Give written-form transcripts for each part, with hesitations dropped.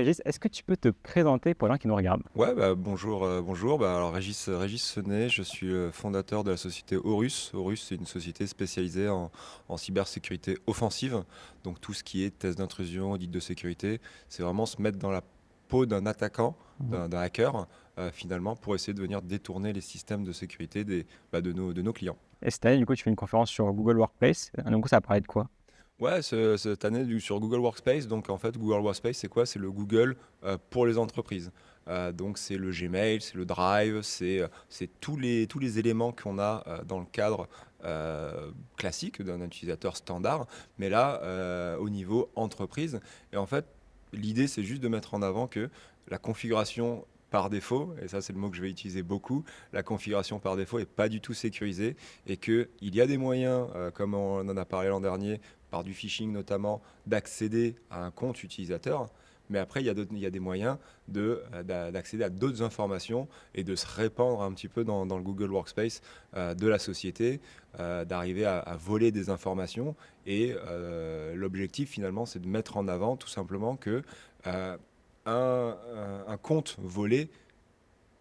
Régis, est-ce que tu peux te présenter pour les gens qui nous regardent? Ouais, bonjour, bonjour. Alors Régis Senet, je suis le fondateur de la société Horus. Horus, c'est une société spécialisée en cybersécurité offensive. Donc tout ce qui est test d'intrusion, audit de sécurité, c'est vraiment se mettre dans la peau d'un attaquant, Mmh. d'un hacker, finalement, pour essayer de venir détourner les systèmes de sécurité de nos clients. Et cette année, du coup, tu fais une conférence sur Google Workplace. Du coup, ça va parler de quoi? Ouais, cette année sur Google Workspace, donc en fait Google Workspace c'est quoi? C'est le Google pour les entreprises. Donc c'est le Gmail, c'est le Drive, c'est tous les éléments qu'on a dans le cadre classique d'un utilisateur standard, mais là au niveau entreprise. Et en fait l'idée c'est juste de mettre en avant que la configuration par défaut, et ça c'est le mot que je vais utiliser beaucoup, la configuration par défaut est pas du tout sécurisée et qu'il y a des moyens, comme on en a parlé l'an dernier, par du phishing notamment, d'accéder à un compte utilisateur. Mais après, il y a des moyens d'accéder à d'autres informations et de se répandre un petit peu dans le Google Workspace de la société, d'arriver à voler des informations. Et l'objectif, finalement, c'est de mettre en avant tout simplement que euh, un compte volé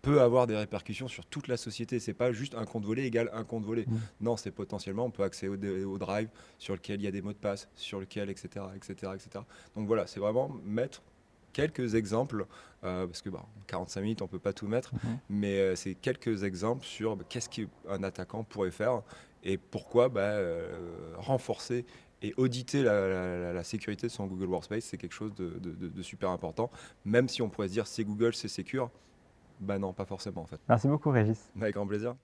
peut avoir des répercussions sur toute la société. C'est pas juste un compte volé égale un compte volé. Mmh. Non, c'est potentiellement, on peut accéder au drive sur lequel il y a des mots de passe, sur lequel, etc., etc., etc. Donc voilà, c'est vraiment mettre quelques exemples, parce que 45 minutes, on peut pas tout mettre, Mmh. mais c'est quelques exemples sur qu'est-ce qu'un attaquant pourrait faire et pourquoi renforcer et auditer la sécurité de son Google Workspace, c'est quelque chose de super important, même si on pourrait se dire c'est Google, c'est secure. Bah non, pas forcément en fait. Merci beaucoup, Régis. Avec grand plaisir.